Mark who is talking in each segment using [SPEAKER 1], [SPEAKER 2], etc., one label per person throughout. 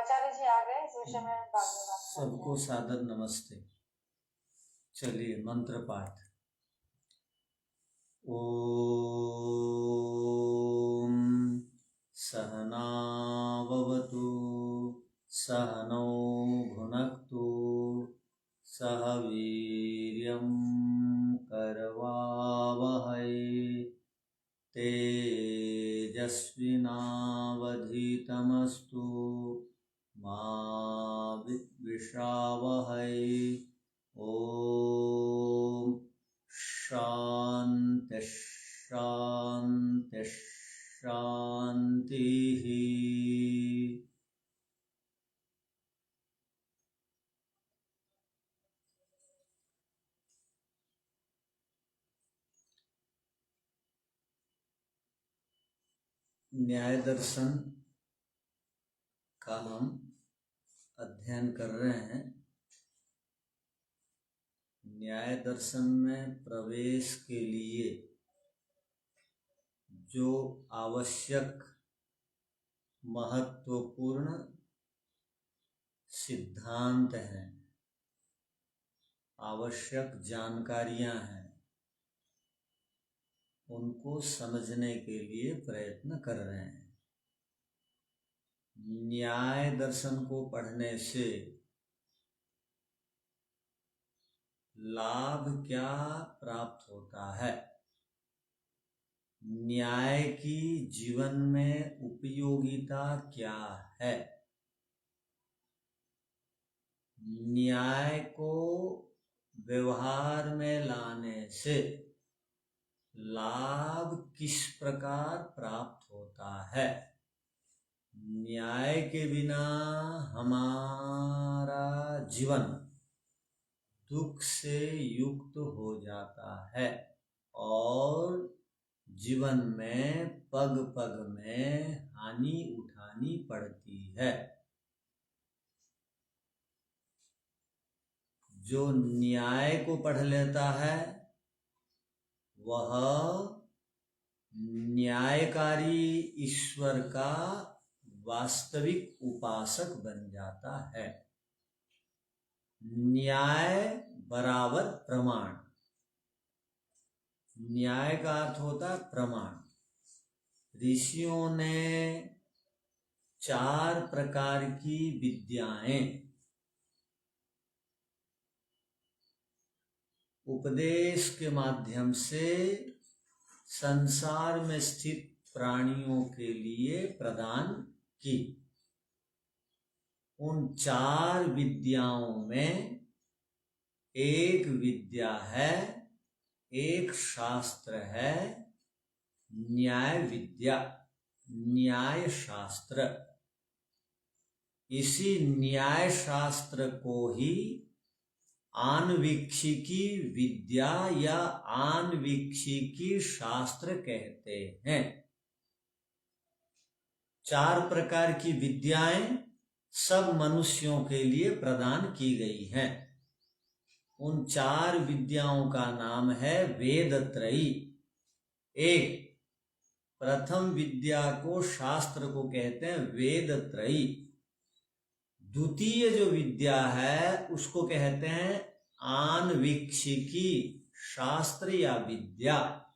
[SPEAKER 1] आचार्य जी आ गए, इस विषय में बाद में बात करते हैं।
[SPEAKER 2] सबको सादर नमस्ते। चलिए मंत्र पाठ। ओम सहनाववतु सहनौ भुनक्तु सह वीर्यं करवावहै तेजस्विनावधीतमस्तु मा विद्विषावहै। ओम शांति शांति शांतिः। न्याय दर्शन का हम अध्ययन कर रहे हैं। न्याय दर्शन में प्रवेश के लिए जो आवश्यक महत्वपूर्ण सिद्धांत हैं, आवश्यक जानकारियां हैं, उनको समझने के लिए प्रयत्न कर रहे हैं। न्याय दर्शन को पढ़ने से लाभ क्या प्राप्त होता है, न्याय की जीवन में उपयोगिता क्या है, न्याय को व्यवहार में लाने से लाभ किस प्रकार प्राप्त होता है, न्याय के बिना हमारा जीवन दुख से युक्त हो जाता है और जीवन में पग पग में हानि उठानी पड़ती है। जो न्याय को पढ़ लेता है वह न्यायकारी ईश्वर का वास्तविक उपासक बन जाता है। न्याय बराबर प्रमाण। न्याय का अर्थ होता है प्रमाण। ऋषियों ने 4 प्रकार की विद्याएं उपदेश के माध्यम से संसार में स्थित प्राणियों के लिए प्रदान की। उन 4 विद्याओं में एक विद्या है, एक शास्त्र है, न्याय विद्या, न्याय शास्त्र। इसी न्याय शास्त्र को ही आन्वीक्षिकी विद्या या आन्वीक्षिकी शास्त्र कहते हैं। 4 प्रकार की विद्याएं सब मनुष्यों के लिए प्रदान की गई हैं। उन 4 विद्याओं का नाम है वेदत्रयी। एक प्रथम विद्या को शास्त्र को कहते हैं वेदत्रयी। द्वितीय जो विद्या है उसको कहते हैं आन्वीक्षिकी शास्त्र या विद्या।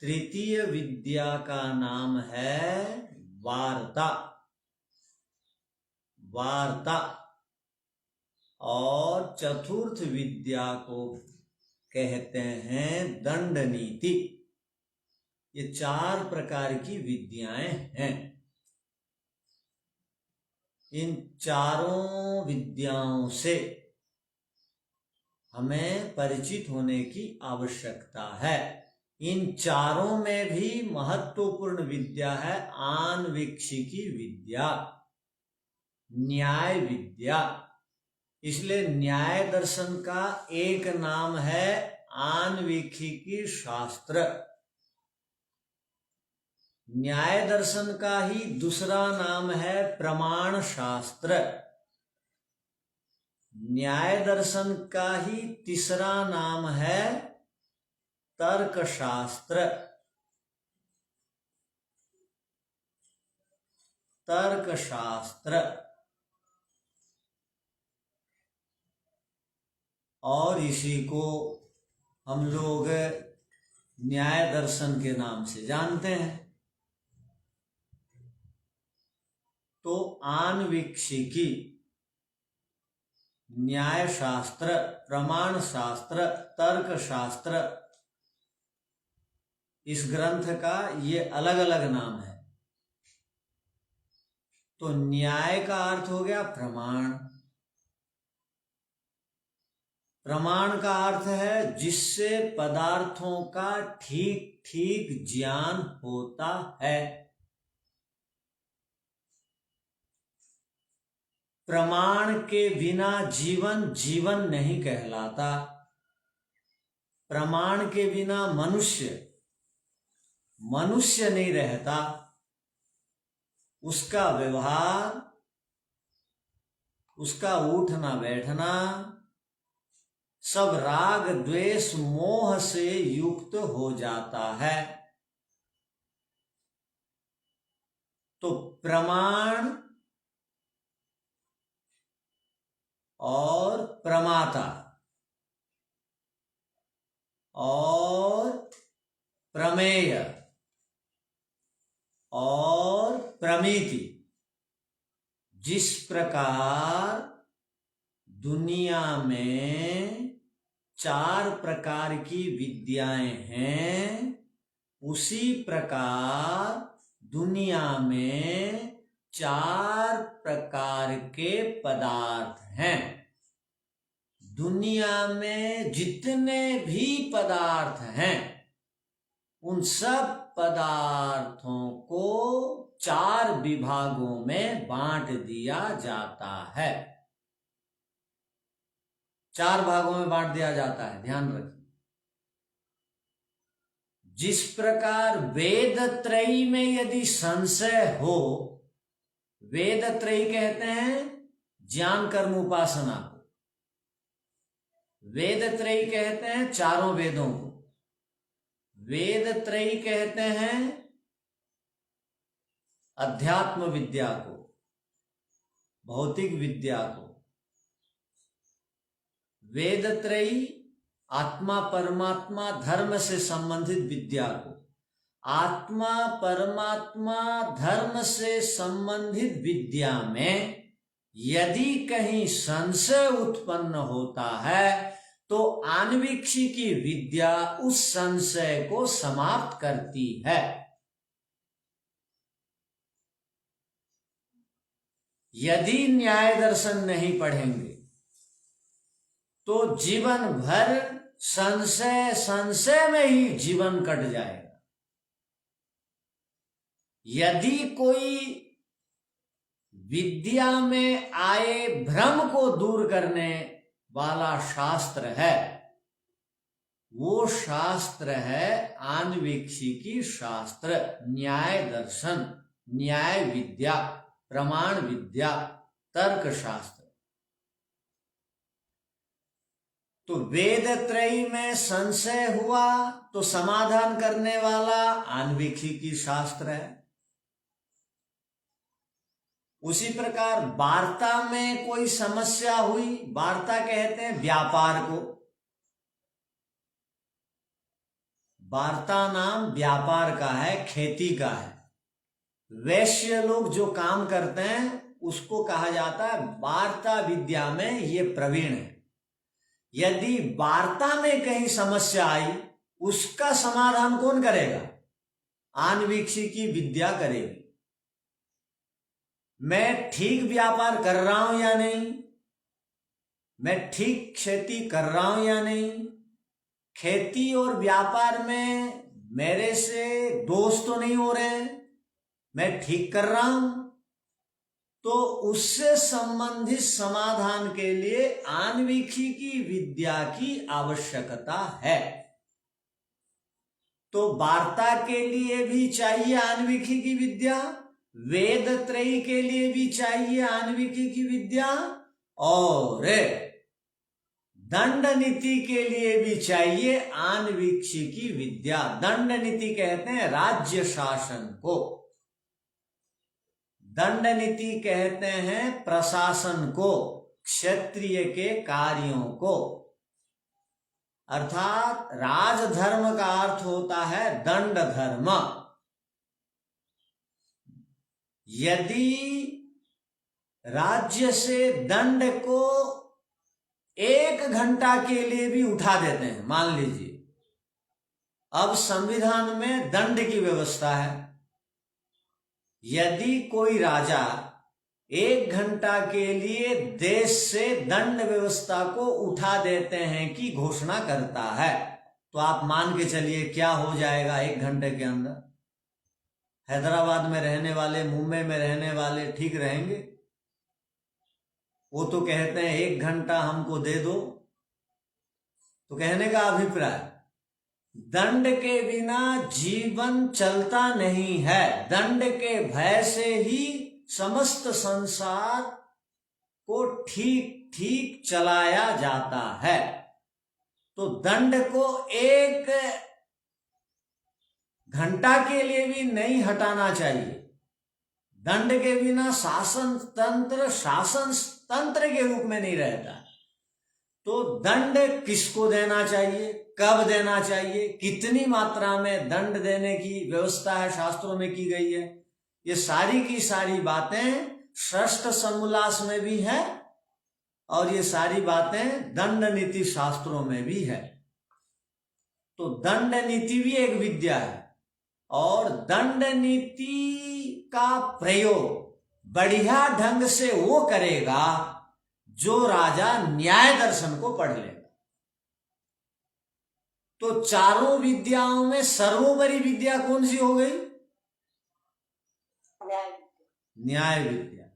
[SPEAKER 2] तृतीय विद्या का नाम है वार्ता। वार्ता। और चतुर्थ विद्या को कहते हैं दंड नीति। ये 4 प्रकार की विद्याएं हैं। इन चारों विद्याओं से हमें परिचित होने की आवश्यकता है। इन चारों में भी महत्वपूर्ण विद्या है आन्वीक्षिकी विद्या, न्याय विद्या। इसलिए न्याय दर्शन का एक नाम है आन्वीक्षिकी शास्त्र। न्याय दर्शन का ही दूसरा नाम है प्रमाण शास्त्र। न्याय दर्शन का ही तीसरा नाम है तर्क शास्त्र। तर्कशास्त्र, और इसी को हम लोग न्याय दर्शन के नाम से जानते हैं। तो आन्वीक्षिकी, न्याय शास्त्र, प्रमाण शास्त्र, तर्क शास्त्र, इस ग्रंथ का ये अलग अलग नाम है। तो न्याय का अर्थ हो गया प्रमाण। प्रमाण का अर्थ है जिससे पदार्थों का ठीक ठीक ज्ञान होता है। प्रमाण के बिना जीवन जीवन नहीं कहलाता। प्रमाण के बिना मनुष्य मनुष्य नहीं रहता। उसका व्यवहार, उसका उठना बैठना सब राग द्वेष मोह से युक्त हो जाता है। तो प्रमाण और प्रमाता और प्रमेय और प्रमिति, जिस प्रकार दुनिया में 4 प्रकार की विद्याएं हैं, उसी प्रकार दुनिया में 4 प्रकार के पदार्थ हैं। दुनिया में जितने भी पदार्थ हैं, उन सब पदार्थों को 4 विभागों में बांट दिया जाता है। 4 भागों में बांट दिया जाता है, ध्यान रखिए। जिस प्रकार वेद त्रयी में यदि संशय हो, वेद त्रयी कहते हैं ज्ञान कर्म उपासना को, वेद त्रयी कहते हैं चारों वेदों को, वेद त्रयी कहते हैं अध्यात्म विद्या को, भौतिक विद्या को। वेद त्रयी आत्मा परमात्मा धर्म से संबंधित विद्या को, आत्मा परमात्मा धर्म से संबंधित विद्या में यदि कहीं संशय उत्पन्न होता है, तो आन्वीक्षिकी विद्या उस संशय को समाप्त करती है। यदि न्याय दर्शन नहीं पढ़ेंगे तो जीवन भर संशय में ही जीवन कट जाएगा। यदि कोई विद्या में आए भ्रम को दूर करने वाला शास्त्र है, वो शास्त्र है आन्वीक्षिकी शास्त्र, न्याय दर्शन, न्याय विद्या, प्रमाण विद्या, तर्क शास्त्र। तो वेद त्रयी में संशय हुआ तो समाधान करने वाला आन्वीक्षिकी शास्त्र है। उसी प्रकार वार्ता में कोई समस्या हुई, वार्ता कहते हैं व्यापार को, वार्ता नाम व्यापार का है, खेती का है। वैश्य लोग जो काम करते हैं उसको कहा जाता है वार्ता विद्या में ये प्रवीण है। यदि वार्ता में कहीं समस्या आई, उसका समाधान कौन करेगा? आन्वीक्षिकी विद्या करेगी। मैं ठीक व्यापार कर रहा हूं या नहीं, मैं ठीक खेती कर रहा हूं या नहीं, खेती और व्यापार में मेरे से दोष तो नहीं हो रहे हैं, मैं ठीक कर रहा हूं, तो उससे संबंधित समाधान के लिए आन्वीक्षिकी विद्या की आवश्यकता है। तो वार्ता के लिए भी चाहिए आन्वीक्षिकी विद्या, वेद त्रयी के लिए भी चाहिए आन्वीक्षिकी विद्या, और दंड नीति के लिए भी चाहिए आन्वीक्षिकी विद्या। दंड नीति कहते हैं राज्य शासन को। दंड नीति कहते हैं प्रशासन को, क्षत्रिय के कार्यों को। अर्थात राजधर्म का अर्थ होता है दंड धर्म। यदि राज्य से दंड को 1 घंटा के लिए भी उठा देते हैं, मान लीजिए अब संविधान में दंड की व्यवस्था है, यदि कोई राजा 1 घंटा के लिए देश से दंड व्यवस्था को उठा देते हैं कि घोषणा करता है, तो आप मान के चलिए क्या हो जाएगा 1 घंटे के अंदर। हैदराबाद में रहने वाले, मुंबई में रहने वाले ठीक रहेंगे? वो तो कहते हैं 1 घंटा हमको दे दो। तो कहने का अभिप्राय, दंड के बिना जीवन चलता नहीं है। दंड के भय से ही समस्त संसार को ठीक ठीक चलाया जाता है। तो दंड को 1 घंटा के लिए भी नहीं हटाना चाहिए। दंड के बिना शासन तंत्र के रूप में नहीं रहता। तो दंड किसको देना चाहिए, कब देना चाहिए, कितनी मात्रा में दंड देने की व्यवस्था है शास्त्रों में की गई है, ये सारी की सारी बातें षष्ठ समोल्लास में भी है और ये सारी बातें दंड नीति शास्त्रों में भी है। तो दंड नीति भी एक विद्या है और दंड नीति का प्रयोग बढ़िया ढंग से वो करेगा जो राजा न्याय दर्शन को पढ़ लेगा। तो चारों विद्याओं में सर्वोपरि विद्या कौन सी हो गई? न्याय विद्या।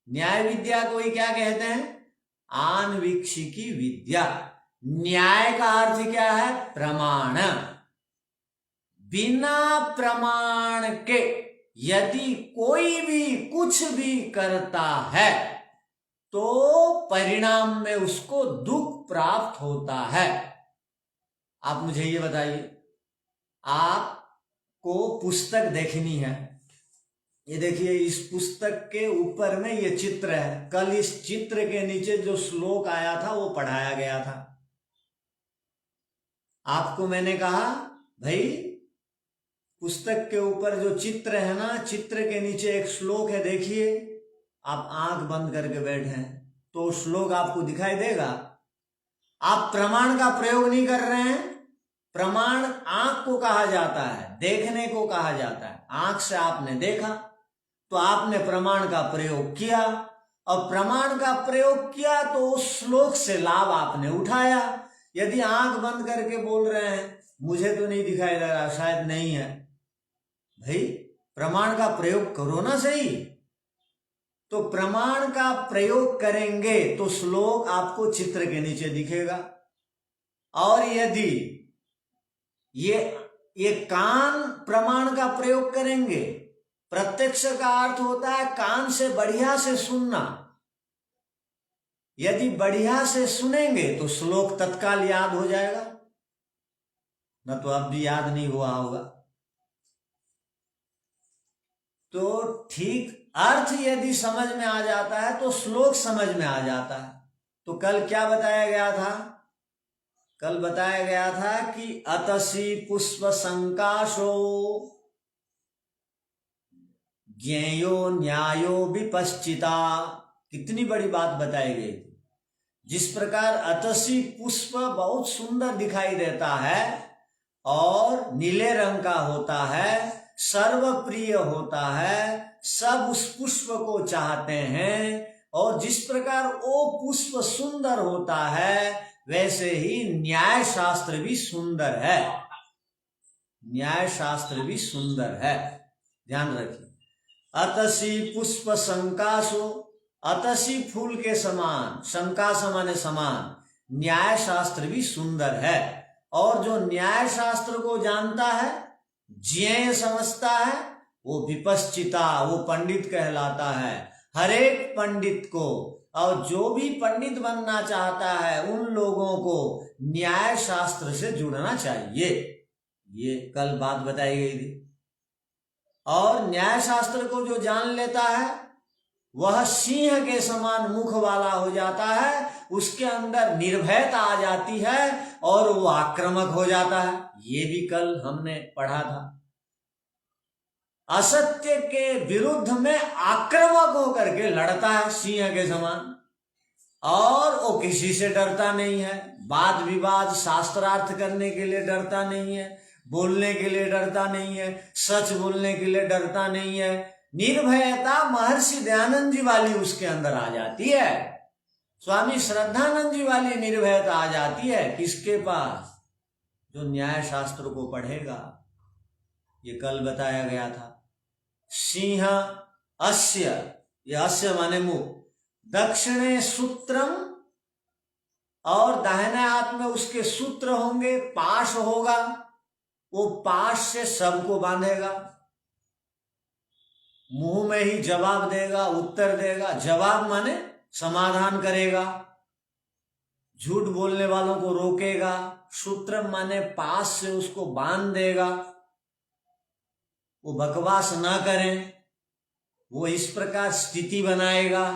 [SPEAKER 2] न्याय विद्या को ही क्या कहते हैं? आन्वीक्षिकी विद्या। न्याय का अर्थ क्या है? प्रमाण। बिना प्रमाण के यदि कोई भी कुछ भी करता है तो परिणाम में उसको दुख प्राप्त होता है। आप मुझे ये बताइए, आपको पुस्तक देखनी है, ये देखिए इस पुस्तक के ऊपर में ये चित्र है। कल इस चित्र के नीचे जो श्लोक आया था वो पढ़ाया गया था। आपको मैंने कहा भाई पुस्तक के ऊपर जो चित्र है ना, चित्र के नीचे एक श्लोक है, देखिए। आप आंख बंद करके बैठे हैं तो श्लोक आपको दिखाई देगा। आप प्रमाण का प्रयोग नहीं कर रहे हैं। प्रमाण आंख को कहा जाता है, देखने को कहा जाता है। आंख से आपने देखा तो आपने प्रमाण का प्रयोग किया और प्रमाण का प्रयोग किया तो उस श्लोक से लाभ आपने उठाया। यदि आंख बंद करके बोल रहे हैं मुझे तो नहीं दिखाई दे रहा, शायद नहीं है, भाई प्रमाण का प्रयोग करो ना सही। तो प्रमाण का प्रयोग करेंगे तो श्लोक आपको चित्र के नीचे दिखेगा। और यदि ये कान प्रमाण का प्रयोग करेंगे, प्रत्यक्ष का अर्थ होता है कान से बढ़िया से सुनना। यदि बढ़िया से सुनेंगे तो श्लोक तत्काल याद हो जाएगा, न तो अब भी याद नहीं हुआ होगा। तो ठीक अर्थ यदि समझ में आ जाता है तो श्लोक समझ में आ जाता है। तो कल क्या बताया गया था? कल बताया गया था कि अतसी पुष्प संकाशो ज्ञेयो न्यायो विपश्चिता। कितनी बड़ी बात बताई गई थी। जिस प्रकार अतसी पुष्प बहुत सुंदर दिखाई देता है और नीले रंग का होता है, सर्वप्रिय होता है, सब उस पुष्प को चाहते हैं, और जिस प्रकार वो पुष्प सुंदर होता है वैसे ही न्याय शास्त्र भी सुंदर है। न्याय शास्त्र भी सुंदर है, ध्यान रखिए। अतसी पुष्प संकाशो, अतसी फूल के समान, संकाश माने समान, न्याय शास्त्र भी सुंदर है। और जो न्याय शास्त्र को जानता है, ज्ञेय समझता है, वो विपश्चिता, वो पंडित कहलाता है। हर एक पंडित को, और जो भी पंडित बनना चाहता है उन लोगों को न्याय शास्त्र से जुड़ना चाहिए। ये कल बात बताई गई थी। और न्याय शास्त्र को जो जान लेता है वह सिंह के समान मुख वाला हो जाता है, उसके अंदर निर्भयता आ जाती है और वो आक्रामक हो जाता है। ये भी कल हमने पढ़ा था। असत्य के विरुद्ध में आक्रामक होकर के लड़ता है सिंह के समान, और वो किसी से डरता नहीं है। वाद विवाद शास्त्रार्थ करने के लिए डरता नहीं है, बोलने के लिए डरता नहीं है, सच बोलने के लिए डरता नहीं है। निर्भयता महर्षि दयानंद जी वाली उसके अंदर आ जाती है, स्वामी श्रद्धानंद जी वाली निर्भयता आ जाती है। किसके पास? जो न्याय शास्त्र को पढ़ेगा। ये कल बताया गया था। सिंह अस्य, ये अस्य माने मुख, दक्षिणे सूत्रम, और दाहिने हाथ में उसके सूत्र होंगे, पाश होगा। वो पाश से सबको बांधेगा, मुंह में ही जवाब देगा, उत्तर देगा। जवाब माने समाधान करेगा, झूठ बोलने वालों को रोकेगा। सूत्र माने पास से उसको बांध देगा, वो बकवास ना करें, वो इस प्रकार स्थिति बनाएगा।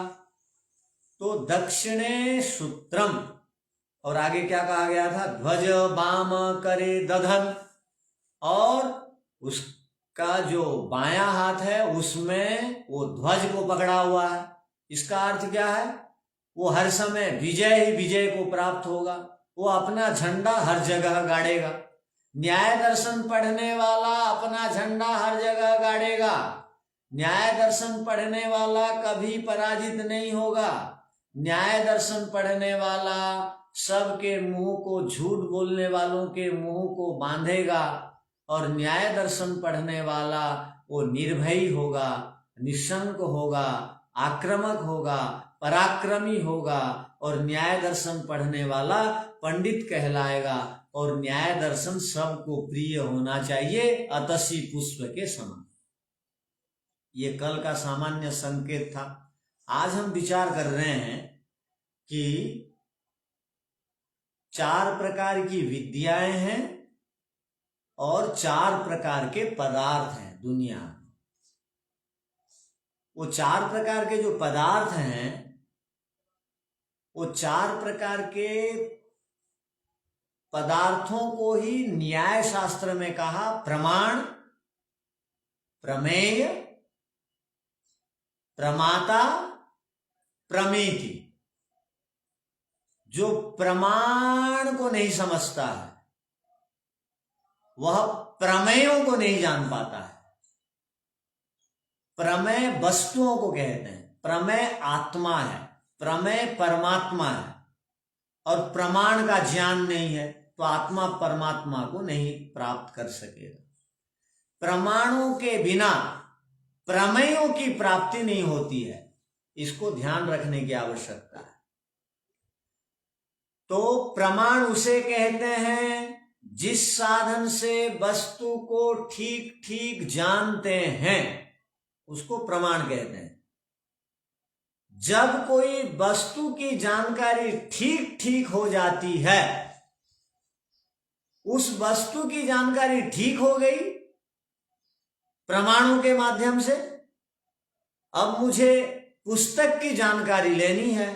[SPEAKER 2] तो दक्षिणे सूत्रम, और आगे क्या कहा गया था? ध्वज बाम करे दधन, और उसका जो बायां हाथ है उसमें वो ध्वज को पकड़ा हुआ है। इसका अर्थ क्या है? वो हर समय विजय ही विजय को प्राप्त होगा, वो अपना झंडा हर जगह गाड़ेगा। न्याय दर्शन पढ़ने वाला अपना झंडा हर जगह गाड़ेगा। न्याय दर्शन पढ़ने वाला कभी पराजित नहीं होगा। न्याय दर्शन पढ़ने वाला सबके मुंह को, झूठ बोलने वालों के मुंह को बांधेगा, और न्याय दर्शन पढ़ने वाला वो निर्भयी होगा, निशंक होगा, आक्रामक होगा, पराक्रमी होगा, और न्याय दर्शन पढ़ने वाला पंडित कहलाएगा। और न्याय दर्शन सबको प्रिय होना चाहिए, अतसी पुष्प के समान। ये कल का सामान्य संकेत था। आज हम विचार कर रहे हैं कि 4 प्रकार की विद्याएं हैं और 4 प्रकार के पदार्थ हैं दुनिया में। वो 4 प्रकार के जो पदार्थ हैं, वो 4 प्रकार के पदार्थों को ही न्याय शास्त्र में कहा प्रमाण, प्रमेय, प्रमाता, प्रमेति। जो प्रमाण को नहीं समझता है वह प्रमेयों को नहीं जान पाता है। प्रमेय वस्तुओं को कहते हैं, प्रमेय आत्मा है, प्रमेय परमात्मा है, और प्रमाण का ज्ञान नहीं है तो आत्मा परमात्मा को नहीं प्राप्त कर सकेगा। प्रमाणों के बिना प्रमेयों की प्राप्ति नहीं होती है, इसको ध्यान रखने की आवश्यकता है। तो प्रमाण उसे कहते हैं जिस साधन से वस्तु को ठीक ठीक जानते हैं, उसको प्रमाण कहते हैं। जब कोई वस्तु की जानकारी ठीक ठीक हो जाती है, उस वस्तु की जानकारी ठीक हो गई प्रमाणों के माध्यम से। अब मुझे पुस्तक की जानकारी लेनी है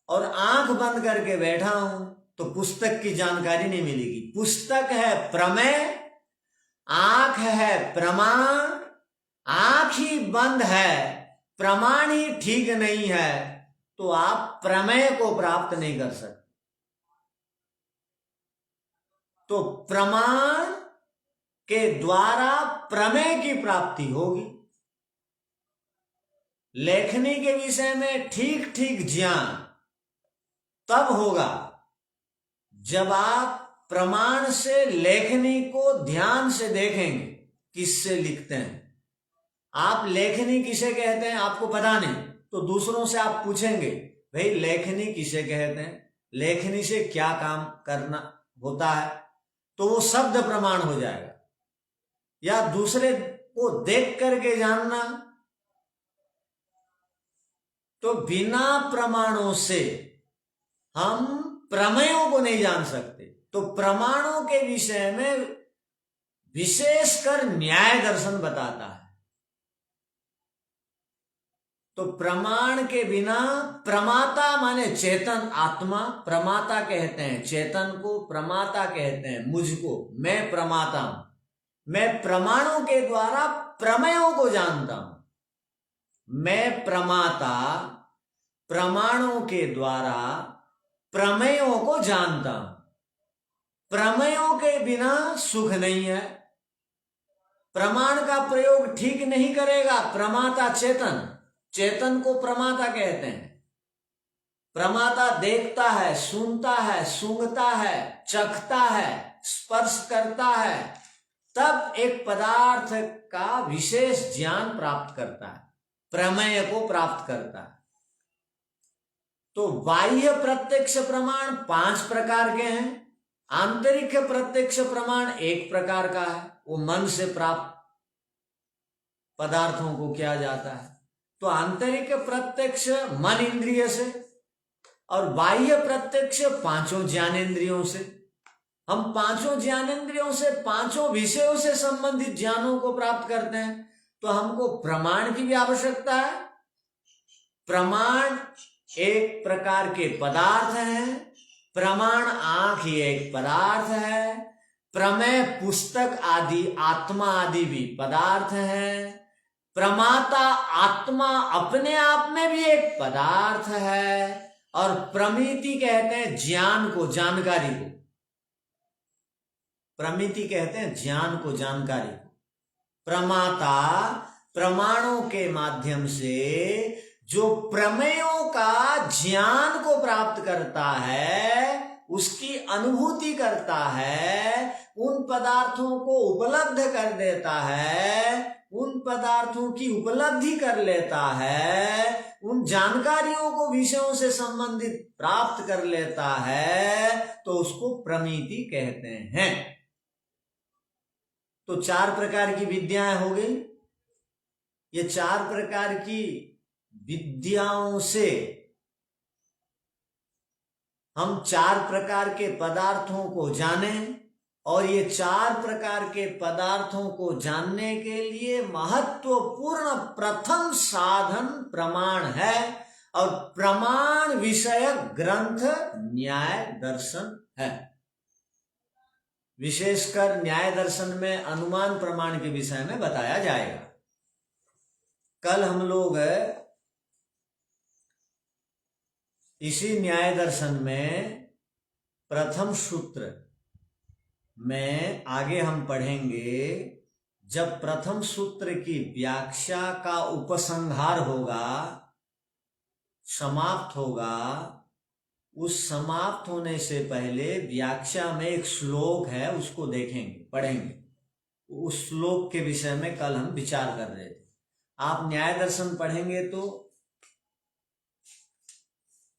[SPEAKER 2] और आंख बंद करके बैठा हूं तो पुस्तक की जानकारी नहीं मिलेगी। पुस्तक है प्रमेय, आंख है प्रमाण, आंख ही बंद है, प्रमाण ही ठीक नहीं है, तो आप प्रमेय को प्राप्त नहीं कर सकते। तो प्रमाण के द्वारा प्रमेय की प्राप्ति होगी। लेखनी के विषय में ठीक ठीक ज्ञान तब होगा जब आप प्रमाण से लेखनी को ध्यान से देखेंगे, किससे लिखते हैं। आप लेखनी किसे कहते हैं आपको पता नहीं, तो दूसरों से आप पूछेंगे भाई लेखनी किसे कहते हैं, लेखनी से क्या काम करना होता है, तो वो शब्द प्रमाण हो जाएगा। या दूसरे को देख करके जानना, तो बिना प्रमाणों से हम प्रमेयों को नहीं जान सकते। तो प्रमाणों के विषय में विशेषकर न्याय दर्शन बताता है। तो प्रमाण के बिना, प्रमाता माने चेतन आत्मा, प्रमाता कहते हैं चेतन को, प्रमाता कहते हैं मुझको, मैं प्रमाता हूं। मैं प्रमाणों के द्वारा प्रमेयों को जानता हूं। मैं प्रमाता प्रमाणों के द्वारा प्रमेयों को जानता हूं। प्रमेयों के बिना सुख नहीं है। प्रमाण का प्रयोग ठीक नहीं करेगा प्रमाता चेतन, चेतन को प्रमाता कहते हैं। प्रमाता देखता है, सुनता है, सूंघता है, चखता है, स्पर्श करता है, तब एक पदार्थ का विशेष ज्ञान प्राप्त करता है, प्रमेय को प्राप्त करता है। तो बाह्य प्रत्यक्ष प्रमाण 5 प्रकार के हैं। आंतरिक प्रत्यक्ष प्रमाण 1 प्रकार का है, वो मन से प्राप्त पदार्थों को किया जाता है। तो आंतरिक प्रत्यक्ष मन इंद्रिय से और बाह्य प्रत्यक्ष 5 ज्ञानेंद्रियों से। हम 5 ज्ञानेंद्रियों से 5 विषयों से संबंधित ज्ञानों को प्राप्त करते हैं। तो हमको प्रमाण की भी आवश्यकता है। प्रमाण एक प्रकार के पदार्थ हैं। प्रमाण आंख ये एक पदार्थ है। प्रमेय पुस्तक आदि, आत्मा आदि भी पदार्थ हैं। प्रमाता आत्मा अपने आप में भी एक पदार्थ है। और प्रमिति कहते हैं ज्ञान को, जानकारी को। प्रमिति कहते हैं ज्ञान को, जानकारी को। प्रमाता प्रमाणों के माध्यम से जो प्रमेयों का ज्ञान को प्राप्त करता है, उसकी अनुभूति करता है, उन पदार्थों को उपलब्ध कर देता है, उन पदार्थों की उपलब्धि कर लेता है, उन जानकारियों को विषयों से संबंधित प्राप्त कर लेता है, तो उसको प्रमिति कहते हैं। तो 4 प्रकार की विद्याएं हो गई। ये 4 प्रकार की विद्याओं से हम 4 प्रकार के पदार्थों को जानें, और ये 4 प्रकार के पदार्थों को जानने के लिए महत्वपूर्ण प्रथम साधन प्रमाण है। और प्रमाण विषयक ग्रंथ न्याय दर्शन है। विशेषकर न्याय दर्शन में अनुमान प्रमाण के विषय में बताया जाएगा। कल हम लोग इसी न्याय दर्शन में प्रथम सूत्र में आगे हम पढ़ेंगे, जब प्रथम सूत्र की व्याख्या का उपसंहार होगा, समाप्त होगा, उस समाप्त होने से पहले व्याख्या में एक श्लोक है, उसको देखेंगे, पढ़ेंगे। उस श्लोक के विषय में कल हम विचार कर रहे थे। आप न्याय दर्शन पढ़ेंगे तो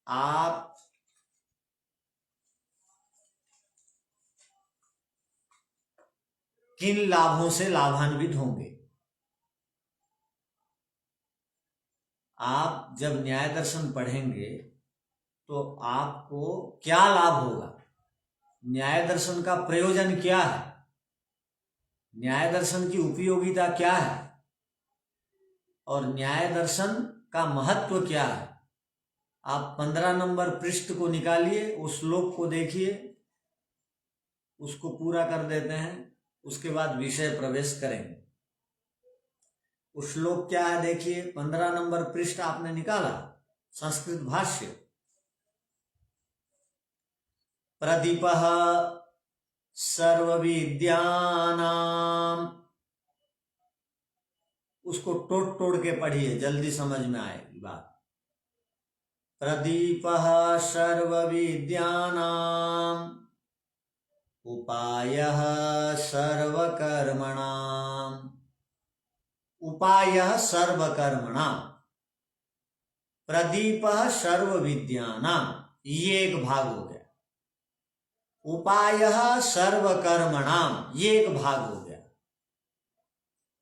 [SPEAKER 2] आप किन लाभों से लाभान्वित होंगे। आप जब न्याय दर्शन पढ़ेंगे तो आपको क्या लाभ होगा, न्याय दर्शन का प्रयोजन क्या है, न्याय दर्शन की उपयोगिता क्या है, और न्याय दर्शन का महत्व क्या है। आप 15 नंबर पृष्ठ को निकालिए, उस श्लोक को देखिए, उसको पूरा कर देते हैं, उसके बाद विषय प्रवेश करेंगे। उस श्लोक क्या है देखिए, 15 नंबर पृष्ठ आपने निकाला, संस्कृत भाष्य। प्रदीपः सर्वविद्यानां, उसको तोड़ के पढ़िए, जल्दी समझ में आएगी बात। प्रदीपः सर्वविद्यानां उपायः सर्वकर्मणाम्। उपायः सर्वकर्मणां, प्रदीपः सर्वविद्यानां, ये एक भाग हो गया। उपायः सर्वकर्मणां, ये एक भाग हो गया।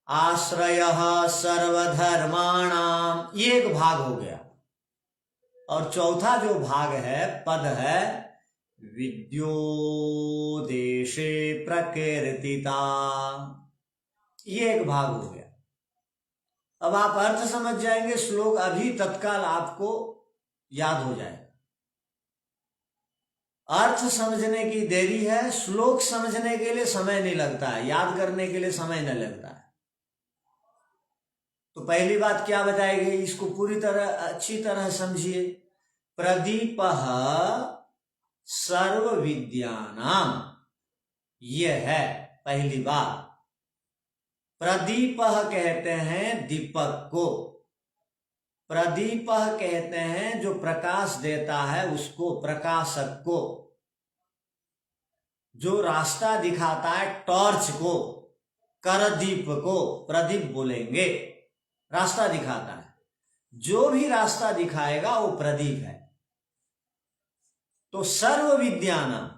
[SPEAKER 2] आश्रयः सर्वधर्माणां, ये एक भाग हो गया। और चौथा जो भाग है, पद है, विद्यो देशे प्रकीर्तिता। ये एक भाग हो गया। अब आप अर्थ समझ जाएंगे, श्लोक अभी तत्काल आपको याद हो जाए। अर्थ समझने की देरी है, श्लोक समझने के लिए समय नहीं लगता है, याद करने के लिए समय नहीं लगता है। तो पहली बात क्या बताई गई, इसको पूरी तरह अच्छी तरह समझिए। प्रदीपः सर्व विद्यानाम, यह है पहली बात। प्रदीपः कहते हैं दीपक को, प्रदीपः कहते हैं जो प्रकाश देता है उसको, प्रकाशक को, जो रास्ता दिखाता है टॉर्च को, करदीप को प्रदीप बोलेंगे, रास्ता दिखाता है। जो भी रास्ता दिखाएगा वो प्रदीप है। तो सर्व विद्यानाम,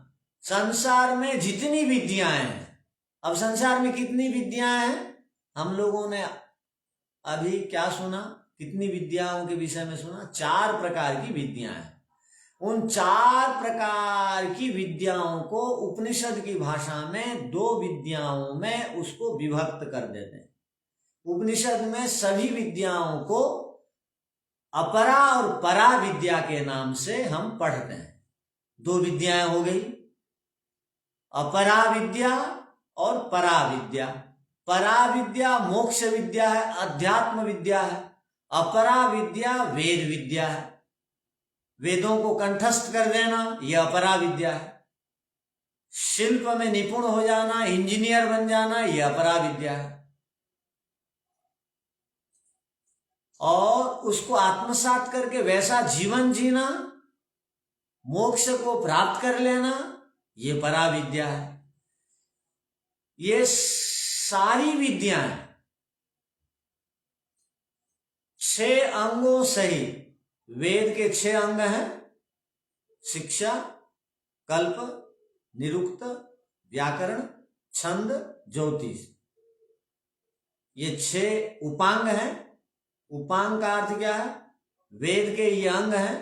[SPEAKER 2] संसार में जितनी विद्याएं हैं, अब संसार में कितनी विद्याएं हैं, हम लोगों ने अभी क्या सुना, कितनी विद्याओं के विषय में सुना, 4 प्रकार की विद्याएं हैं। उन 4 प्रकार की विद्याओं को उपनिषद की भाषा में 2 विद्याओं में उसको विभक्त कर देते हैं। उपनिषद में सभी विद्याओं को अपरा और परा विद्या के नाम से हम पढ़ते हैं। 2 विद्याएं हो गई, अपरा विद्या और परा विद्या। परा विद्या मोक्ष विद्या है, अध्यात्म विद्या है। अपरा विद्या वेद विद्या है, वेदों को कंठस्थ कर देना, यह अपरा विद्या है। शिल्प में निपुण हो जाना, इंजीनियर बन जाना, यह अपरा विद्या है। और उसको आत्मसात करके वैसा जीवन जीना, मोक्ष को प्राप्त कर लेना, ये परा विद्या है। ये सारी विद्याएं 6 अंगों सहित, वेद के 6 अंग हैं, शिक्षा, कल्प, निरुक्त, व्याकरण, छंद, ज्योतिष। ये 6 उपांग हैं। उपांग का अर्थ क्या है, वेद के ये अंग हैं।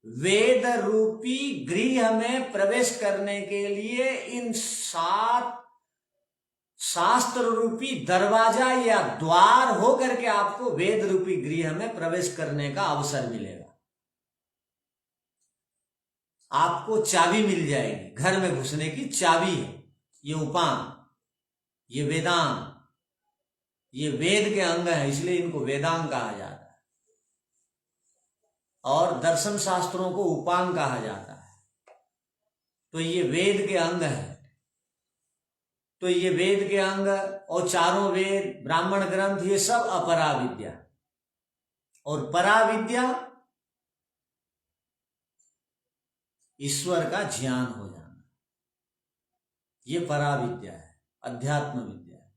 [SPEAKER 2] वेद रूपी गृह में प्रवेश करने के लिए इन 7 शास्त्र रूपी दरवाजा या द्वार होकर के आपको वेद रूपी गृह में प्रवेश करने का अवसर मिलेगा। आपको चाबी मिल जाएगी, घर में घुसने की चाबी है ये उपांग, ये वेदांग, ये वेद के अंग है, इसलिए इनको वेदांग कहा जाता है। और दर्शन शास्त्रों को उपांग कहा जाता है। तो ये वेद के अंग है। तो ये वेद के अंग और 4 वेद, ब्राह्मण ग्रंथ, ये सब अपरा विद्या। और परा विद्या ईश्वर का ज्ञान हो जाना, ये परा विद्या है, अध्यात्म विद्या है।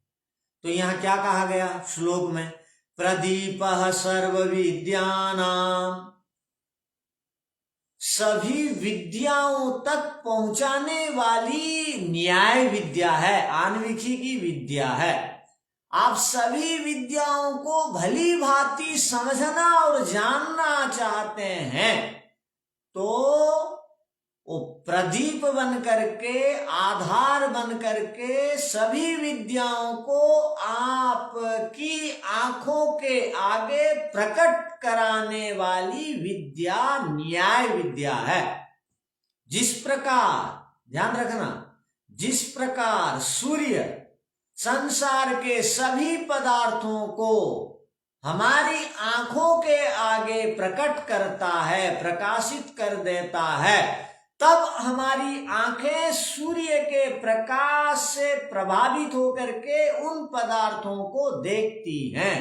[SPEAKER 2] तो यहां क्या कहा गया श्लोक में, प्रदीपः सर्व विद्यानाम, सभी विद्याओं तक पहुंचाने वाली न्याय विद्या है, आन्वीक्षी की विद्या है। आप सभी विद्याओं को भली भांति समझना और जानना चाहते हैं तो वो प्रदीप बन करके, आधार बन करके सभी विद्याओं को आपकी आंखों के आगे प्रकट कराने वाली विद्या न्याय विद्या है। जिस प्रकार, ध्यान रखना, जिस प्रकार सूर्य संसार के सभी पदार्थों को हमारी आंखों के आगे प्रकट करता है, प्रकाशित कर देता है, तब हमारी आंखें सूर्य के प्रकाश से प्रभावित होकर के उन पदार्थों को देखती हैं।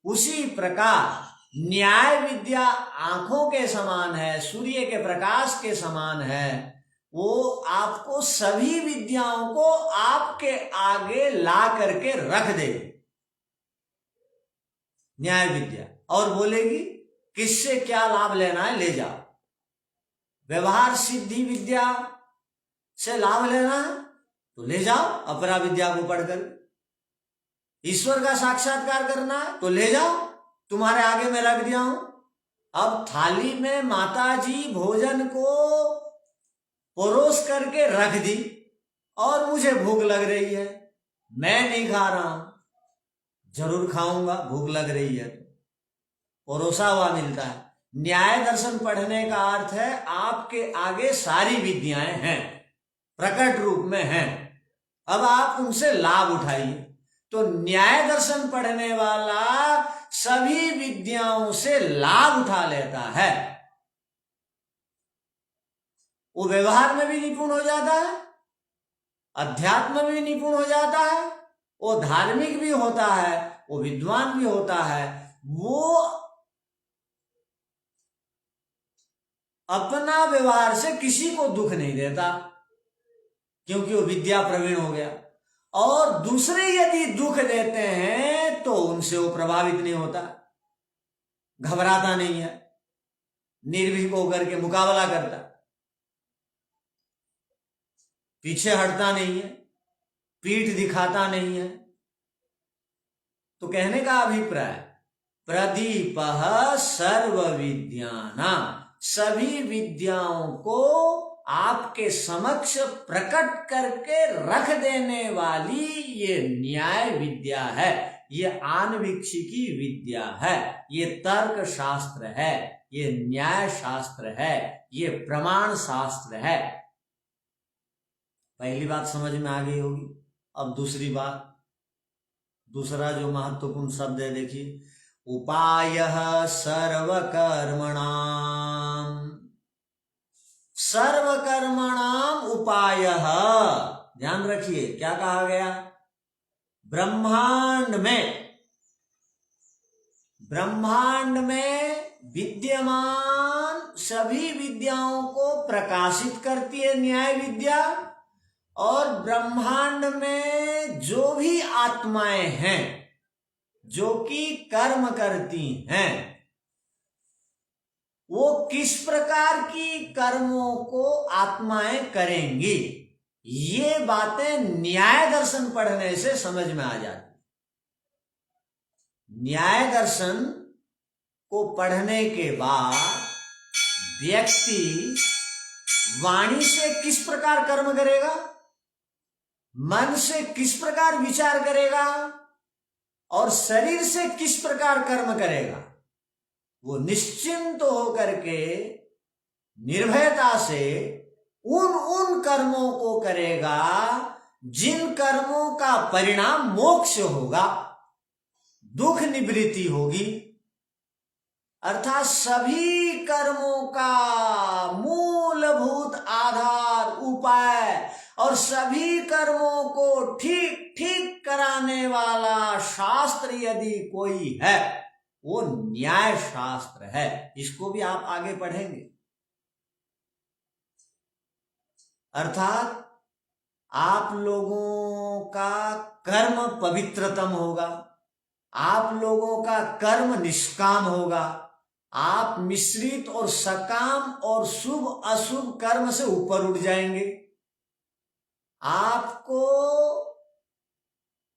[SPEAKER 2] उसी प्रकार न्याय विद्या आंखों के समान है, सूर्य के प्रकाश के समान है। वो आपको सभी विद्याओं को आपके आगे ला करके रख देगी, न्याय विद्या, और बोलेगी किससे क्या लाभ लेना है ले जाओ। व्यवहार सिद्धि विद्या से लाभ लेना है तो ले जाओ, अपरा विद्या को पढ़कर। ईश्वर का साक्षात्कार करना है तो ले जाओ, तुम्हारे आगे मैं रख दिया हूं। अब थाली में माताजी भोजन को परोस करके रख दी और मुझे भूख लग रही है, मैं नहीं खा रहा हूं, जरूर खाऊंगा, भूख लग रही है तो परोसा हुआ मिलता है। न्याय दर्शन पढ़ने का अर्थ है आपके आगे सारी विद्याएं हैं, प्रकट रूप में हैं, अब आप उनसे लाभ उठाइए। तो न्याय दर्शन पढ़ने वाला सभी विद्याओं से लाभ उठा लेता है, वो व्यवहार में भी निपुण हो जाता है, अध्यात्म में भी निपुण हो जाता है, वो धार्मिक भी होता है, वो विद्वान भी होता है, वो अपना व्यवहार से किसी को दुख नहीं देता क्योंकि वो विद्या प्रवीण हो गया। और दूसरे यदि दुख देते हैं तो उनसे वो प्रभावित नहीं होता, घबराता नहीं है, निर्भीक होकर के मुकाबला करता, पीछे हटता नहीं है, पीठ दिखाता नहीं है। तो कहने का अभिप्राय, प्रदीपः सर्व विद्यानां, सभी विद्याओं को आपके समक्ष प्रकट करके रख देने वाली ये न्याय विद्या है, ये आन्वीक्षिकी विद्या है, ये तर्क शास्त्र है, ये न्याय शास्त्र है, ये प्रमाण शास्त्र है। पहली बात समझ में आ गई होगी। अब दूसरी बात, दूसरा जो महत्वपूर्ण शब्द है देखिए, उपायः सर्वकर्मणाम्, सर्वकर्मणाम उपायः। ध्यान रखिए क्या कहा गया, ब्रह्मांड में विद्यमान सभी विद्याओं को प्रकाशित करती है न्याय विद्या, और ब्रह्मांड में जो भी आत्माएं हैं जो कि कर्म करती हैं, वो किस प्रकार की कर्मों को आत्माएं करेंगी, ये बातें न्याय दर्शन पढ़ने से समझ में आ जाती। न्याय दर्शन को पढ़ने के बाद व्यक्ति वाणी से किस प्रकार कर्म करेगा, मन से किस प्रकार विचार करेगा, और शरीर से किस प्रकार कर्म करेगा, वो निश्चिंत होकर के निर्भयता से उन कर्मों को करेगा जिन कर्मों का परिणाम मोक्ष होगा, दुख निवृत्ति होगी। अर्थात सभी कर्मों का मूलभूत आधार, उपाय और सभी कर्मों को ठीक ठीक कराने वाला शास्त्र यदि कोई है, वो न्याय शास्त्र है। इसको भी आप आगे पढ़ेंगे। अर्थात आप लोगों का कर्म पवित्रतम होगा, आप लोगों का कर्म निष्काम होगा, आप मिश्रित और सकाम और शुभ अशुभ कर्म से ऊपर उठ जाएंगे। आपको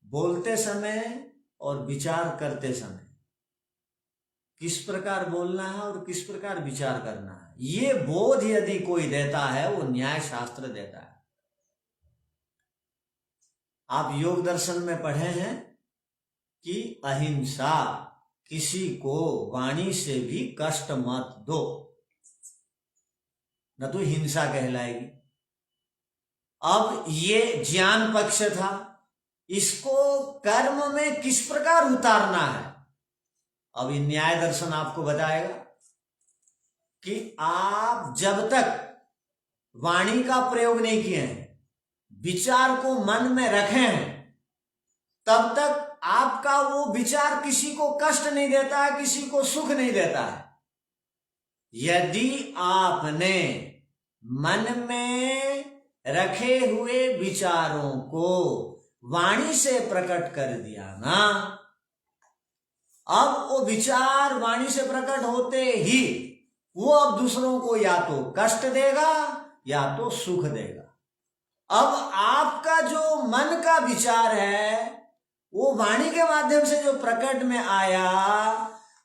[SPEAKER 2] बोलते समय और विचार करते समय किस प्रकार बोलना है और किस प्रकार विचार करना है, ये बोध यदि कोई देता है, वो न्याय शास्त्र देता है। आप योग दर्शन में पढ़े हैं कि अहिंसा, किसी को वाणी से भी कष्ट मत दो, न तो हिंसा कहलाएगी। अब ये ज्ञान पक्ष था, इसको कर्म में किस प्रकार उतारना है, अब ये न्याय दर्शन आपको बताएगा कि आप जब तक वाणी का प्रयोग नहीं किए हैं, विचार को मन में रखे हैं, तब तक आपका वो विचार किसी को कष्ट नहीं देता है, किसी को सुख नहीं देता है। यदि आपने मन में रखे हुए विचारों को वाणी से प्रकट कर दिया ना, अब वो विचार वाणी से प्रकट होते ही वो अब दूसरों को या तो कष्ट देगा या तो सुख देगा। अब आपका जो मन का विचार है, वो वाणी के माध्यम से जो प्रकट में आया,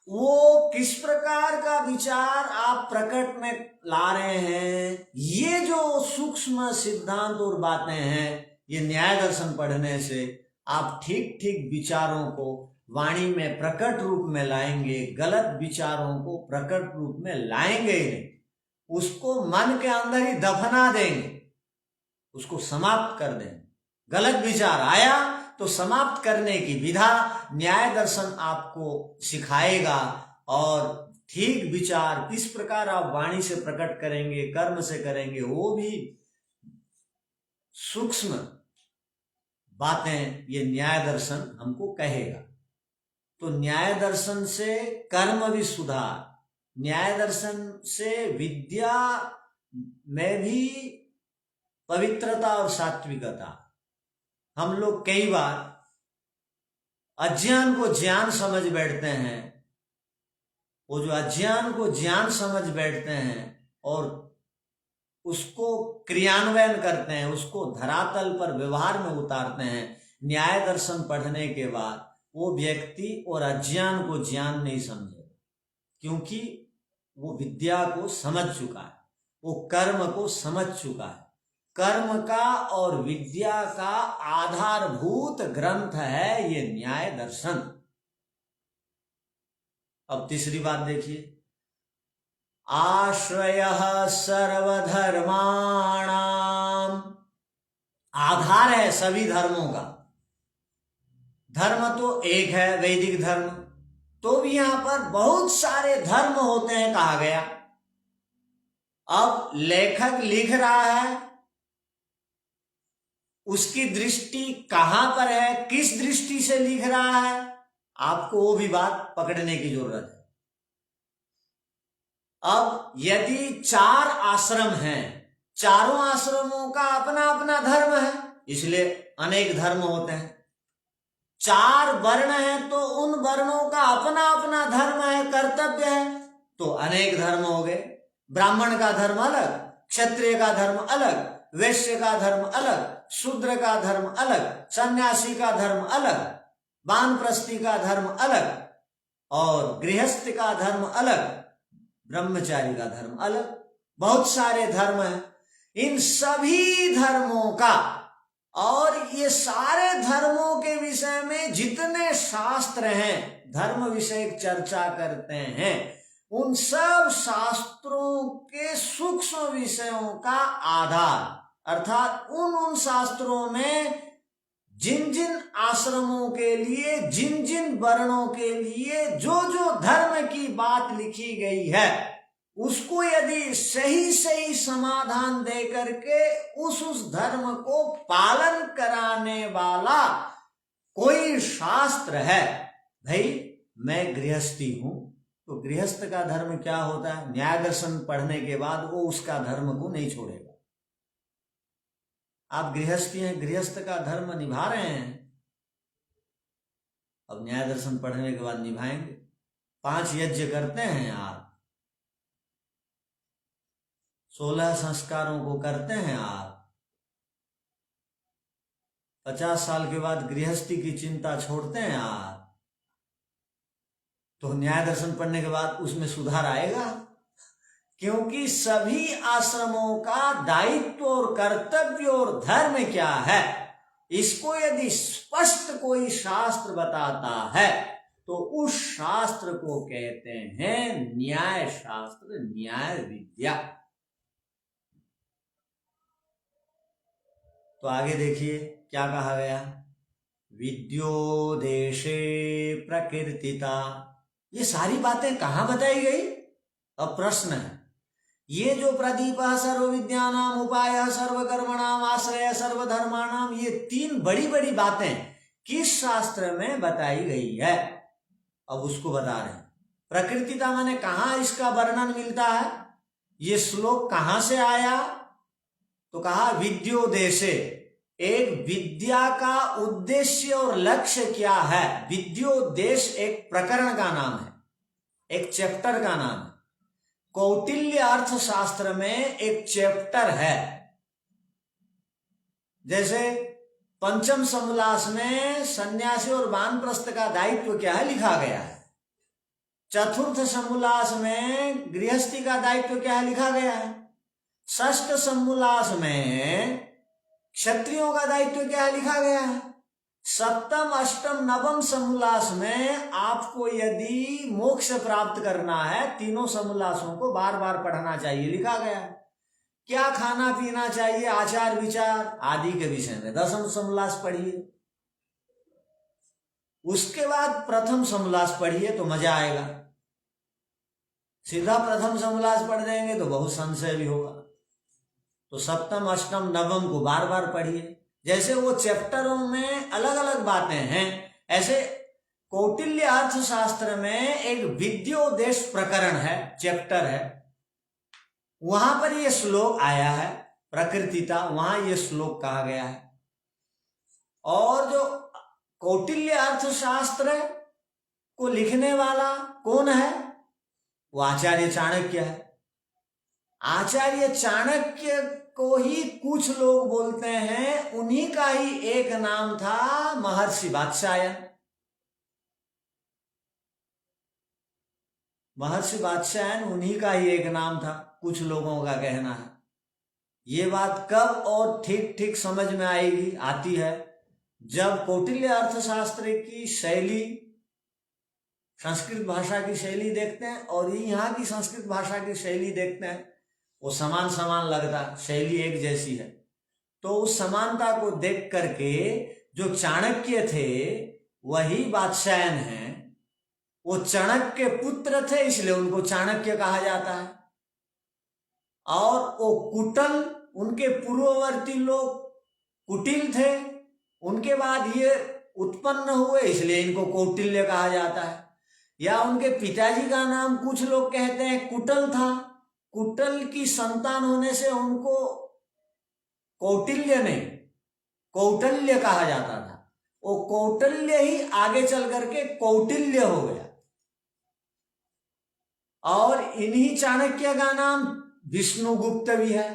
[SPEAKER 2] वो किस प्रकार का विचार आप प्रकट में ला रहे हैं, ये जो सूक्ष्म सिद्धांत और बातें हैं, ये न्याय दर्शन पढ़ने से आप ठीक ठीक विचारों को वाणी में प्रकट रूप में लाएंगे, गलत विचारों को प्रकट रूप में लाएंगे ही नहीं, उसको मन के अंदर ही दफना देंगे, उसको समाप्त कर देंगे। गलत विचार आया तो समाप्त करने की विधा न्याय दर्शन आपको सिखाएगा, और ठीक विचार किस प्रकार आप वाणी से प्रकट करेंगे, कर्म से करेंगे, वो भी सूक्ष्म बातें ये न्याय दर्शन हमको कहेगा। तो न्याय दर्शन से कर्म भी सुधार, न्याय दर्शन से विद्या में भी पवित्रता और सात्विकता। हम लोग कई बार अज्ञान को ज्ञान समझ बैठते हैं, वो जो अज्ञान को ज्ञान समझ बैठते हैं और उसको क्रियान्वयन करते हैं, उसको धरातल पर व्यवहार में उतारते हैं। न्याय दर्शन पढ़ने के बाद वो व्यक्ति और अज्ञान को ज्ञान नहीं समझेगा, क्योंकि वो विद्या को समझ चुका है, वो कर्म को समझ चुका है। कर्म का और विद्या का आधारभूत ग्रंथ है ये न्याय दर्शन। अब तीसरी बात देखिए, आश्रयः सर्वधर्माणाम, आधार है सभी धर्मों का। धर्म तो एक है, वैदिक धर्म, तो भी यहां पर बहुत सारे धर्म होते हैं कहा गया। अब लेखक लिख रहा है, उसकी दृष्टि कहां पर है, किस दृष्टि से लिख रहा है, आपको वो भी बात पकड़ने की जरूरत है। अब यदि 4 आश्रम हैं, चारों आश्रमों का अपना अपना धर्म है, इसलिए अनेक धर्म होते हैं। 4 वर्ण हैं तो उन वर्णों का अपना अपना धर्म है, कर्तव्य है, तो अनेक धर्म हो गए। ब्राह्मण का धर्म अलग, क्षत्रिय का धर्म अलग, वैश्य का धर्म अलग, शूद्र का धर्म अलग, सन्यासी का धर्म अलग, वानप्रस्थी का धर्म अलग, और गृहस्थ का धर्म अलग, ब्रह्मचारी का धर्म अलग। बहुत सारे धर्म हैं। इन सभी धर्मों का और ये सारे धर्मों के विषय में जितने शास्त्र हैं, धर्म विषय चर्चा करते हैं, उन सब शास्त्रों के सूक्ष्म विषयों का आधार, अर्थात उन शास्त्रों में जिन जिन आश्रमों के लिए, जिन जिन वर्णों के लिए जो जो धर्म की बात लिखी गई है, उसको यदि सही सही समाधान दे करके उस धर्म को पालन कराने वाला कोई शास्त्र है। भाई मैं गृहस्थी हूं, तो गृहस्थ का धर्म क्या होता है, न्याय दर्शन पढ़ने के बाद वो उसका धर्म को नहीं छोड़ेगा। आप गृहस्थी हैं, गृहस्थ का धर्म निभा रहे हैं, अब न्याय दर्शन पढ़ने के बाद निभाएंगे। 5 यज्ञ करते हैं आप, 16 संस्कारों को करते हैं आप, 50 साल के बाद गृहस्थी की चिंता छोड़ते हैं आप, तो न्याय दर्शन पढ़ने के बाद उसमें सुधार आएगा। क्योंकि सभी आश्रमों का दायित्व और कर्तव्य और धर्म क्या है, इसको यदि स्पष्ट कोई शास्त्र बताता है तो उस शास्त्र को कहते हैं न्याय शास्त्र, न्याय विद्या। तो आगे देखिए क्या कहा गया, विद्योदेशे प्रकीर्तिता। ये सारी बातें कहां बताई गई? अब प्रश्न है, ये जो प्रदीप सर्व विद्यानाम, उपाय सर्वकर्मणाम, आश्रय सर्वधर्माणाम, ये 3 बड़ी बड़ी बातें किस शास्त्र में बताई गई है? अब उसको बता रहे हैं। प्रकृतिता माने कहां इसका वर्णन मिलता है, ये श्लोक कहां से आया? तो कहा विद्योदेशे, एक विद्या का उद्देश्य और लक्ष्य क्या है। विद्योदेश एक प्रकरण का नाम है, एक चैप्टर का नाम है। कौटिल्य अर्थशास्त्र में एक चैप्टर है, जैसे पंचम समोल्लास में सन्यासी और वानप्रस्थ का दायित्व क्या है लिखा गया है। चतुर्थ समोल्लास में गृहस्थी का दायित्व क्या है लिखा गया है। षष्ठ समोल्लास में क्षत्रियों का दायित्व क्या है लिखा गया है। सप्तम अष्टम नवम समोल्लास में आपको यदि मोक्ष प्राप्त करना है तीनों समोल्लासों को बार बार पढ़ना चाहिए लिखा गया है। क्या खाना पीना चाहिए, आचार विचार आदि के विषय में दसम समोल्लास पढ़िए। उसके बाद प्रथम समोल्लास पढ़िए तो मजा आएगा। सीधा प्रथम समोल्लास पढ़ देंगे तो बहुत संशय भी होगा। तो सप्तम अष्टम नवम को बार बार पढ़िए। जैसे वो चैप्टरों में अलग अलग बातें हैं, ऐसे कौटिल्य अर्थशास्त्र में एक विद्योदेश प्रकरण है, चैप्टर है, वहां पर ये श्लोक आया है, प्रकृतिता, वहां ये श्लोक कहा गया है। और जो कौटिल्य अर्थशास्त्र को लिखने वाला कौन है, वो आचार्य चाणक्य है। आचार्य चाणक्य को ही कुछ लोग बोलते हैं, उन्हीं का ही एक नाम था महर्षि वात्स्यायन। महर्षि वात्स्यायन उन्हीं का ही एक नाम था, कुछ लोगों का कहना है। ये बात कब और ठीक ठीक समझ में आएगी, आती है जब कौटिल्य अर्थशास्त्र की शैली, संस्कृत भाषा की शैली देखते हैं और यहाँ की संस्कृत भाषा की शैली देखते हैं, वो समान समान लगता, शैली एक जैसी है। तो उस समानता को देख करके जो चाणक्य थे वही वात्स्यायन हैं। वो चाणक्य पुत्र थे इसलिए उनको चाणक्य कहा जाता है। और वो कुटल, उनके पूर्ववर्ती लोग कुटिल थे, उनके बाद ये उत्पन्न हुए इसलिए इनको कौटिल्य कहा जाता है। या उनके पिताजी का नाम कुछ लोग कहते हैं कुटल था, कुटल की संतान होने से उनको कौटिल्य नहीं कौटल्य कहा जाता था। वो कौटल्य ही आगे चल करके कौटिल्य हो गया। और इन्हीं चाणक्य का नाम विष्णुगुप्त भी है।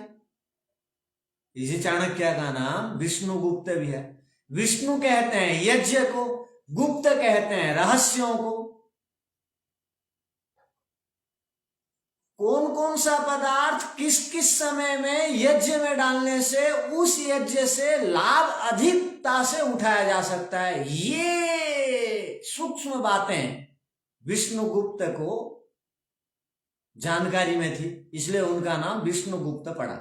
[SPEAKER 2] इसी चाणक्य का नाम विष्णुगुप्त भी है। विष्णु कहते हैं यज्ञ को, गुप्त कहते हैं रहस्यों को। कौन कौन सा पदार्थ किस किस समय में यज्ञ में डालने से उस यज्ञ से लाभ अधिकता से उठाया जा सकता है, ये सूक्ष्म बातें विष्णुगुप्त को जानकारी में थी, इसलिए उनका नाम विष्णुगुप्त पड़ा।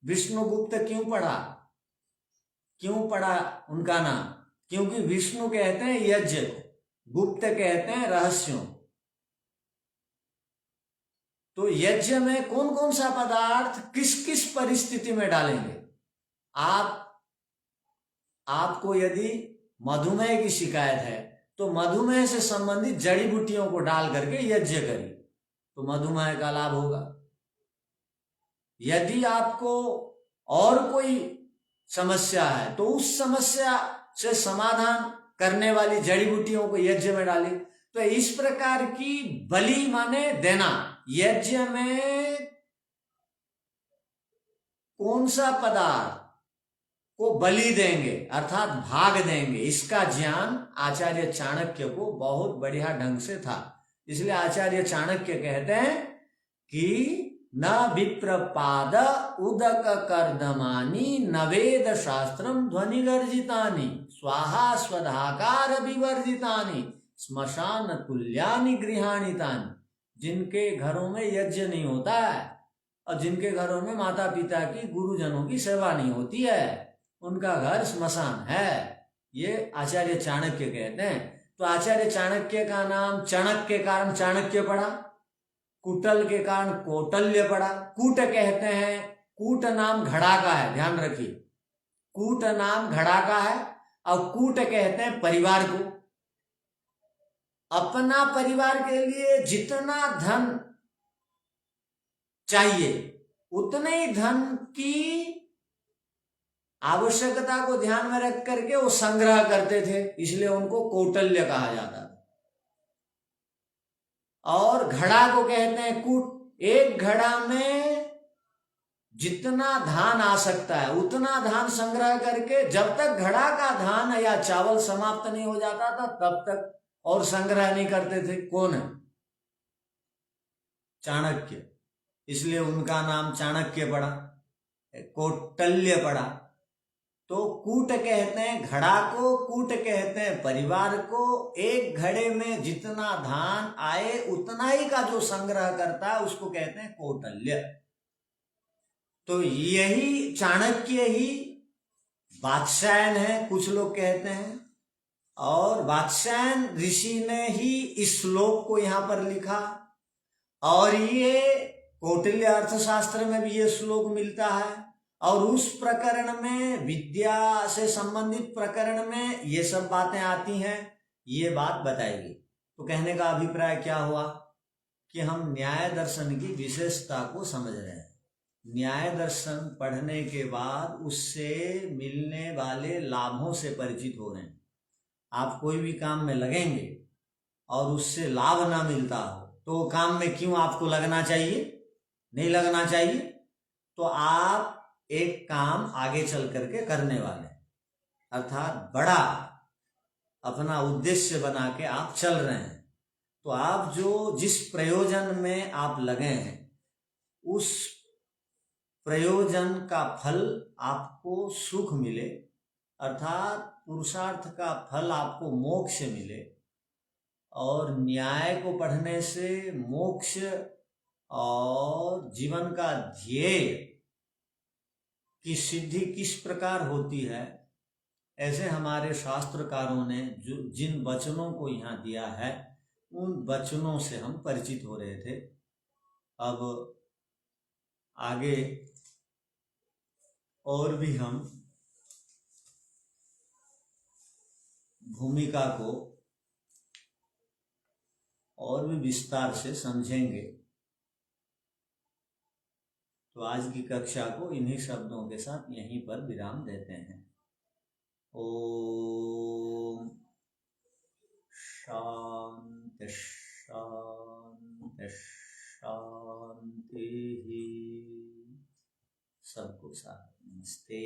[SPEAKER 2] विष्णुगुप्त क्यों पड़ा उनका नाम? क्योंकि विष्णु कहते हैं यज्ञ को, गुप्त कहते हैं रहस्यों। तो यज्ञ में कौन कौन सा पदार्थ किस किस परिस्थिति में डालेंगे। आपको यदि मधुमेह की शिकायत है तो मधुमेह से संबंधित जड़ी बूटियों को डाल करके यज्ञ करिए तो मधुमेह का लाभ होगा। यदि आपको और कोई समस्या है तो उस समस्या से समाधान करने वाली जड़ी बूटियों को यज्ञ में डालिए। तो इस प्रकार की बलि माने देना, यज्ञ में कौन सा पदार्थ को बलि देंगे अर्थात भाग देंगे, इसका ज्ञान आचार्य चाणक्य को बहुत बढ़िया ढंग से था। इसलिए आचार्य चाणक्य कहते हैं कि न विप्रपाद उदक कर्दमानी नवेद शास्त्रम ध्वनि गर्जितानी स्वाहा स्वधाकार विवर्जितानी श्मशान तुल्यानि गृहाणि तानि। जिनके घरों में यज्ञ नहीं होता है और जिनके घरों में माता पिता की, गुरुजनों की सेवा नहीं होती है, उनका घर श्मशान है, ये आचार्य चाणक्य कहते हैं। तो आचार्य चाणक्य का नाम चणक के कारण चाणक्य पड़ा, कुटल के कारण कौटल्य पड़ा। कूट कहते हैं, कूट नाम घड़ा का है, ध्यान रखिए, कूट नाम घड़ा का है। और कूट कहते हैं परिवार को। अपना परिवार के लिए जितना धन चाहिए उतने ही धन की आवश्यकता को ध्यान में रख करके वो संग्रह करते थे, इसलिए उनको कौटल्य कहा जाता था। और घड़ा को कहते हैं कूट। एक घड़ा में जितना धान आ सकता है उतना धान संग्रह करके जब तक घड़ा का धान या चावल समाप्त नहीं हो जाता था तब तक और संग्रह नहीं करते थे। कौन है? चाणक्य, इसलिए उनका नाम चाणक्य पड़ा, कौटल्य पड़ा। तो कूट कहते हैं घड़ा को, कूट कहते हैं परिवार को। एक घड़े में जितना धान आए उतना ही का जो संग्रह करता है उसको कहते हैं कौटल्य। तो यही चाणक्य ही वात्स्यायन है, कुछ लोग कहते हैं, और वात्स्यायन ऋषि ने ही इस श्लोक को यहां पर लिखा। और ये कौटिल्य अर्थशास्त्र में भी ये श्लोक मिलता है, और उस प्रकरण में, विद्या से संबंधित प्रकरण में ये सब बातें आती हैं, ये बात बताएगी। तो कहने का अभिप्राय क्या हुआ कि हम न्याय दर्शन की विशेषता को समझ रहे हैं। न्याय दर्शन पढ़ने के बाद उससे मिलने वाले लाभों से परिचित हो रहे हैं। आप कोई भी काम में लगेंगे और उससे लाभ ना मिलता हो तो काम में क्यों आपको लगना चाहिए? नहीं लगना चाहिए। तो आप एक काम आगे चल करके करने वाले, अर्थात बड़ा अपना उद्देश्य बना के आप चल रहे हैं। तो आप जो जिस प्रयोजन में आप लगे हैं उस प्रयोजन का फल आपको सुख मिले, अर्थात पुरुषार्थ का फल आपको मोक्ष मिले। और न्याय को पढ़ने से मोक्ष और जीवन का ध्येय की सिद्धि किस प्रकार होती है, ऐसे हमारे शास्त्रकारों ने जो जिन वचनों को यहाँ दिया है उन वचनों से हम परिचित हो रहे थे। अब आगे और भी हम भूमिका को और भी विस्तार से समझेंगे। तो आज की कक्षा को इन्हीं शब्दों के साथ यहीं पर विराम देते हैं। ओम शांति शांति शांति। सबको साथ नमस्ते।